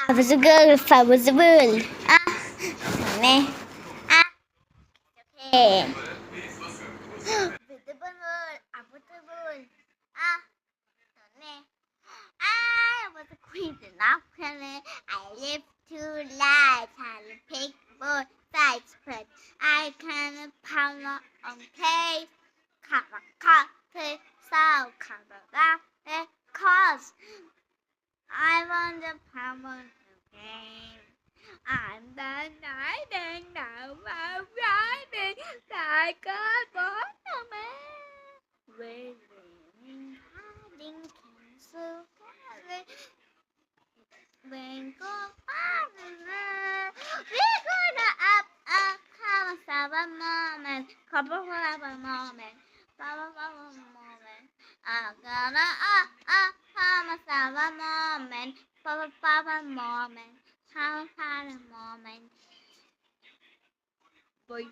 I was a girl if I was a bull. Ne. Ah, okay. With the bull, I was a bull. Ah, ne. I was a queen enough. I live two lives. I pick both sides, but I can pound on case. Cover, coffee, so cover that, cause I want the power game. I'm the nightingale, I'm riding like a butterman. Waiting, hiding, cancel, when go we're gonna up, have a moment, couple of a moment, have a moment. I'm gonna have a moment, have a moment, have a moment. Boy.